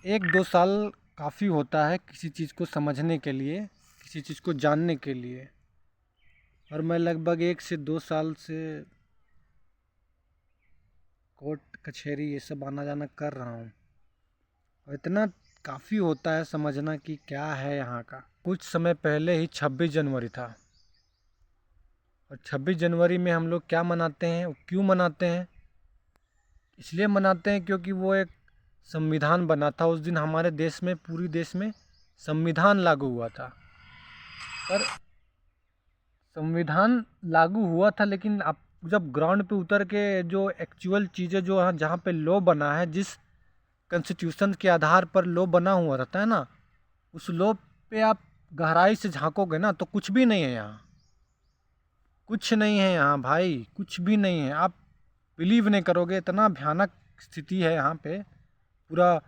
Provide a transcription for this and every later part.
1-2 साल काफ़ी होता है किसी चीज़ को समझने के लिए, किसी चीज़ को जानने के लिए। और मैं लगभग 1 से 2 साल से कोर्ट कचहरी ये सब आना जाना कर रहा हूँ। और इतना काफ़ी होता है समझना कि क्या है यहाँ का। कुछ समय पहले ही 26 जनवरी था, और 26 जनवरी में हम लोग क्या मनाते हैं, क्यों मनाते हैं? इसलिए मनाते हैं क्योंकि वो एक संविधान बना था। उस दिन हमारे देश में, पूरी देश में संविधान लागू हुआ था। पर संविधान लागू हुआ था, लेकिन आप जब ग्राउंड पे उतर के जो एक्चुअल चीज़ें जो है, जहाँ पे लॉ बना है, जिस कॉन्स्टिट्यूशन के आधार पर लॉ बना हुआ रहता है ना, उस लॉ पे आप गहराई से झांकोगे ना, तो कुछ भी नहीं है यहाँ। कुछ नहीं है यहाँ भाई, कुछ भी नहीं है। आप बिलीव नहीं करोगे, इतना भयानक स्थिति है यहाँ पे पूरा।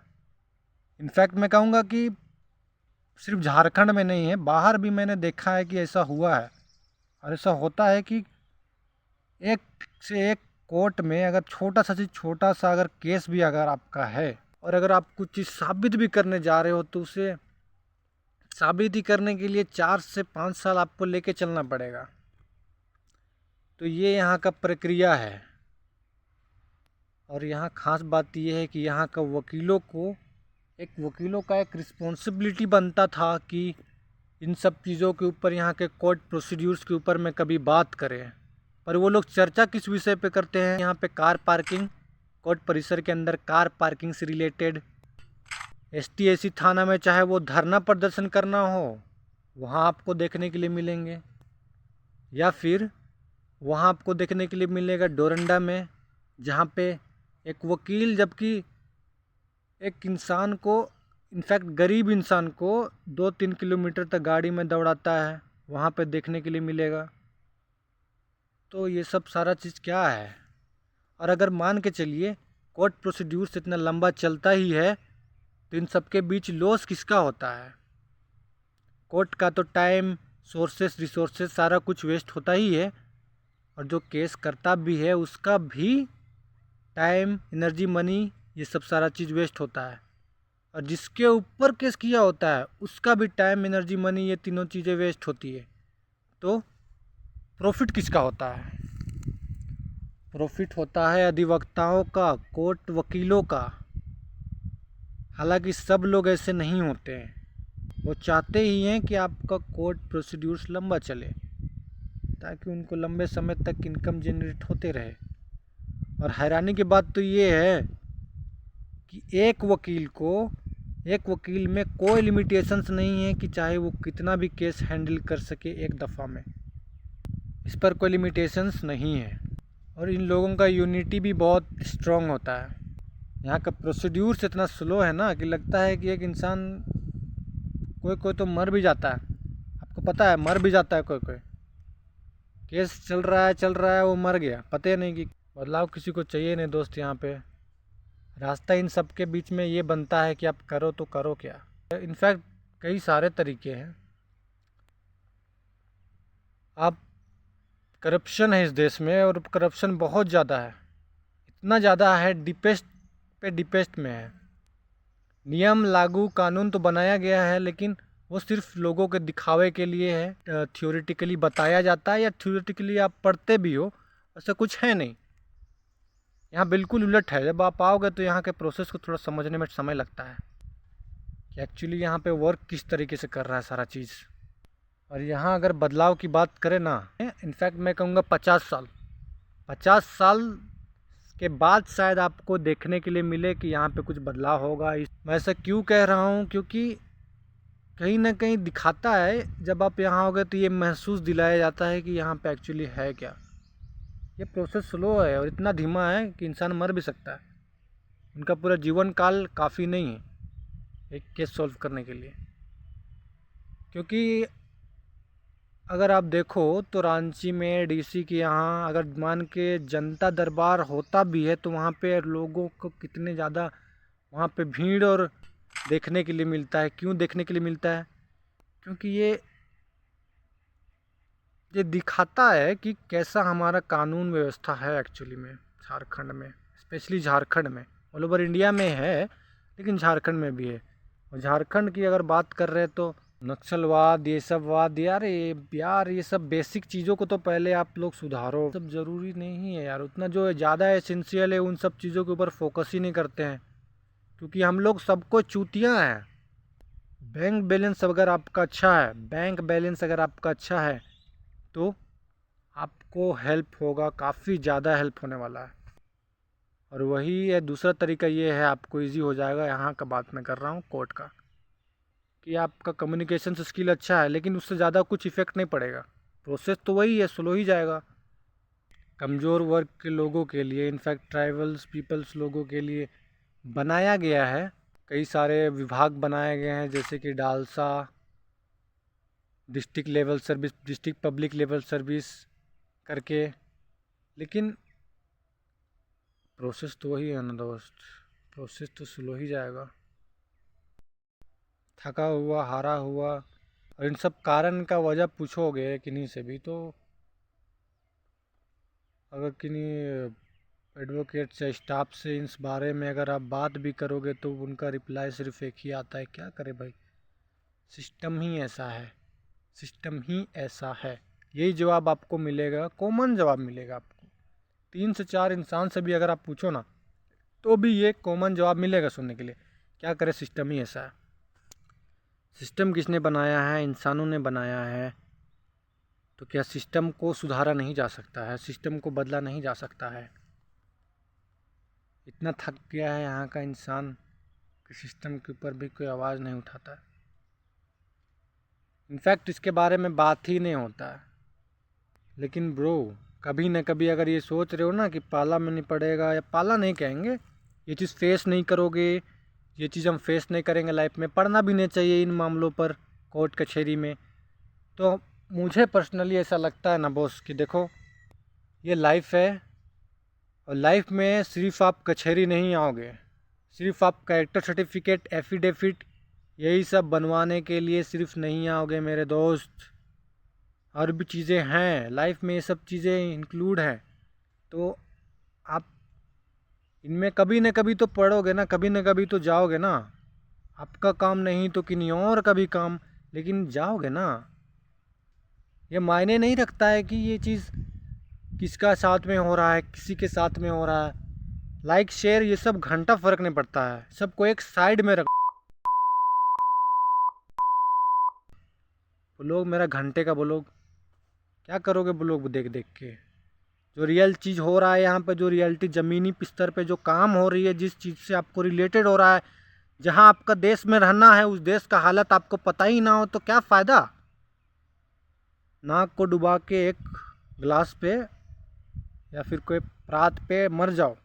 इनफैक्ट मैं कहूँगा कि सिर्फ झारखंड में नहीं है, बाहर भी मैंने देखा है कि ऐसा हुआ है। और ऐसा होता है कि एक से एक कोर्ट में अगर छोटा सा चीज़, छोटा सा अगर केस भी अगर आपका है, और अगर आप कुछ चीज़ साबित भी करने जा रहे हो, तो उसे साबित ही करने के लिए 4 से 5 साल आपको लेके चलना पड़ेगा। तो ये यहाँ का प्रक्रिया है। और यहाँ ख़ास बात यह है कि यहाँ का वकीलों का एक रिस्पॉन्सिबिलिटी बनता था कि इन सब चीज़ों के ऊपर, यहाँ के कोर्ट प्रोसीड्यूर्स के ऊपर में कभी बात करें। पर वो लोग चर्चा किस विषय पे करते हैं? यहाँ पे कार पार्किंग, कोर्ट परिसर के अंदर कार पार्किंग से रिलेटेड। ST/SC थाना में चाहे वो धरना प्रदर्शन करना हो, वहाँ आपको देखने के लिए मिलेंगे। या फिर वहाँ आपको देखने के लिए मिलेगा डोरंडा में, जहाँ पे एक वकील, जबकि एक इंसान को, इनफैक्ट गरीब इंसान को 2-3 किलोमीटर तक गाड़ी में दौड़ाता है, वहाँ पे देखने के लिए मिलेगा। तो ये सब सारा चीज़ क्या है? और अगर मान के चलिए कोर्ट प्रोसीड्यूर्स इतना लंबा चलता ही है, तो इन सब के बीच लॉस किसका होता है? कोर्ट का तो टाइम, सोर्सेस, रिसोर्सेस सारा कुछ वेस्ट होता ही है। और जो केस करता भी है उसका भी टाइम, एनर्जी, मनी, ये सब सारा चीज़ वेस्ट होता है। और जिसके ऊपर केस किया होता है उसका भी टाइम, एनर्जी, मनी, ये तीनों चीज़ें वेस्ट होती है। तो प्रॉफिट किसका होता है? प्रॉफिट होता है अधिवक्ताओं का, कोर्ट वकीलों का। हालांकि सब लोग ऐसे नहीं होते हैं। वो चाहते ही हैं कि आपका कोर्ट प्रोसीड्यूर्स लंबा चले, ताकि उनको लंबे समय तक इनकम जनरेट होते रहे। और हैरानी की बात तो ये है कि एक वकील में कोई लिमिटेशंस नहीं है कि चाहे वो कितना भी केस हैंडल कर सके एक दफ़ा में। इस पर कोई लिमिटेशंस नहीं है। और इन लोगों का यूनिटी भी बहुत स्ट्रॉन्ग होता है। यहाँ का प्रोसीड्यूर्स इतना स्लो है ना कि लगता है कि एक इंसान, कोई कोई तो मर भी जाता है। आपको पता है, मर भी जाता है कोई कोई। केस चल रहा है, वो मर गया, पता ही नहीं। कि बदलाव किसी को चाहिए नहीं दोस्त। यहाँ पे रास्ता इन सब के बीच में ये बनता है कि आप करो तो करो क्या। इनफैक्ट कई सारे तरीके हैं। आप, करप्शन है इस देश में, और करप्शन बहुत ज़्यादा है। इतना ज़्यादा है, डिपेस्ट में है। नियम, लागू कानून तो बनाया गया है, लेकिन वो सिर्फ लोगों के दिखावे के लिए है। थ्योरेटिकली बताया जाता है, या थ्योरेटिकली आप पढ़ते भी हो, ऐसा कुछ है नहीं। यहाँ बिल्कुल उलट है। जब आप आओगे तो यहाँ के प्रोसेस को थोड़ा समझने में समय लगता है कि एक्चुअली यहाँ पे वर्क किस तरीके से कर रहा है सारा चीज़। और यहाँ अगर बदलाव की बात करें ना, इनफैक्ट मैं कहूँगा 50 साल के बाद शायद आपको देखने के लिए मिले कि यहाँ पे कुछ बदलाव होगा। मैं ऐसा क्यों कह रहा हूँ? क्योंकि कहीं ना कहीं दिखाता है, जब आप यहाँ आओगे तो ये महसूस दिलाया जाता है कि यहाँ पे एक्चुअली है क्या। ये प्रोसेस स्लो है और इतना धीमा है कि इंसान मर भी सकता है। उनका पूरा जीवन काल काफ़ी नहीं है एक केस सॉल्व करने के लिए। क्योंकि अगर आप देखो तो रांची में DC के यहाँ अगर मान के जनता दरबार होता भी है, तो वहाँ पे लोगों को कितने ज़्यादा वहाँ पे भीड़ और देखने के लिए मिलता है। क्यों देखने के लिए मिलता है? क्योंकि ये दिखाता है कि कैसा हमारा कानून व्यवस्था है एक्चुअली में झारखंड में, स्पेशली झारखंड में। ऑल ओवर इंडिया में है, लेकिन झारखंड में भी है। और झारखंड की अगर बात कर रहे हैं तो नक्सलवाद, ये सब वाद, यार ये सब बेसिक चीज़ों को तो पहले आप लोग सुधारो। सब ज़रूरी नहीं है यार, उतना जो ज़्यादा एसेंशियल है उन सब चीज़ों के ऊपर फोकस ही नहीं करते हैं, क्योंकि हम लोग सबको चूतियाँ हैं। बैंक बैलेंस अगर आपका अच्छा है, तो आपको हेल्प होगा, काफ़ी ज़्यादा हेल्प होने वाला है। और वही है, दूसरा तरीका ये है, आपको इजी हो जाएगा। यहाँ का बात मैं कर रहा हूँ कोर्ट का, कि आपका कम्युनिकेशन स्किल अच्छा है, लेकिन उससे ज़्यादा कुछ इफ़ेक्ट नहीं पड़ेगा। प्रोसेस तो वही है, स्लो ही जाएगा। कमज़ोर वर्ग के लोगों के लिए, इनफैक्ट ट्राइबल्स पीपल्स लोगों के लिए बनाया गया है, कई सारे विभाग बनाए गए हैं, जैसे कि DALSA, district level service, district public level service करके। लेकिन प्रोसेस तो वही है ना दोस्त, प्रोसेस तो स्लो ही जाएगा। थका हुआ, हारा हुआ, और इन सब कारण का वजह पूछोगे किन्हीं से भी, तो अगर किन्हीं एडवोकेट से, स्टाफ से इस बारे में अगर आप बात भी करोगे तो उनका रिप्लाई सिर्फ एक ही आता है, क्या करे भाई, सिस्टम ही ऐसा है, सिस्टम ही ऐसा है। यही जवाब आपको मिलेगा, कॉमन जवाब मिलेगा आपको। 3 से 4 इंसान से भी अगर आप पूछो ना, तो भी ये कॉमन जवाब मिलेगा सुनने के लिए, क्या करे, सिस्टम ही ऐसा है। सिस्टम किसने बनाया है? इंसानों ने बनाया है। तो क्या सिस्टम को सुधारा नहीं जा सकता है? सिस्टम को बदला नहीं जा सकता है? इतना थक गया है यहाँ का इंसान कि सिस्टम के ऊपर भी कोई आवाज़ नहीं उठाता। इनफैक्ट इसके बारे में बात ही नहीं होता है। लेकिन ब्रो, कभी ना कभी अगर ये सोच रहे हो ना कि पाला में नहीं पड़ेगा, या पाला नहीं कहेंगे, ये चीज़ फेस नहीं करोगे, ये चीज़ हम फेस नहीं करेंगे लाइफ में, पढ़ना भी नहीं चाहिए इन मामलों पर कोर्ट कचहरी में, तो मुझे पर्सनली ऐसा लगता है ना बॉस कि देखो, ये लाइफ है, और लाइफ में सिर्फ आप कचहरी नहीं आओगे, सिर्फ आप कैरेक्टर सर्टिफिकेट, एफिडेविट, यही सब बनवाने के लिए सिर्फ नहीं आओगे मेरे दोस्त। और भी चीज़ें हैं लाइफ में, ये सब चीज़ें इंक्लूड हैं। तो आप इनमें कभी न कभी तो पढ़ोगे ना, कभी न कभी तो जाओगे ना। आपका काम नहीं तो किन्हीं और का भी काम, लेकिन जाओगे ना। ये मायने नहीं रखता है कि ये चीज़ किसका साथ में हो रहा है, किसी के साथ में हो रहा है। लाइक शेयर ये सब घंटा फ़र्क नहीं पड़ता है, सबको एक साइड में रख। वो लोग मेरा घंटे का बोलो, क्या करोगे वो लोग देख देख के? जो रियल चीज़ हो रहा है यहाँ पे, जो रियलिटी ज़मीनी स्तर पे जो काम हो रही है, जिस चीज़ से आपको रिलेटेड हो रहा है, जहाँ आपका देश में रहना है, उस देश का हालत आपको पता ही ना हो तो क्या फ़ायदा। नाक को डुबा के एक गिलास पे या फिर कोई परात पे मर जाओ।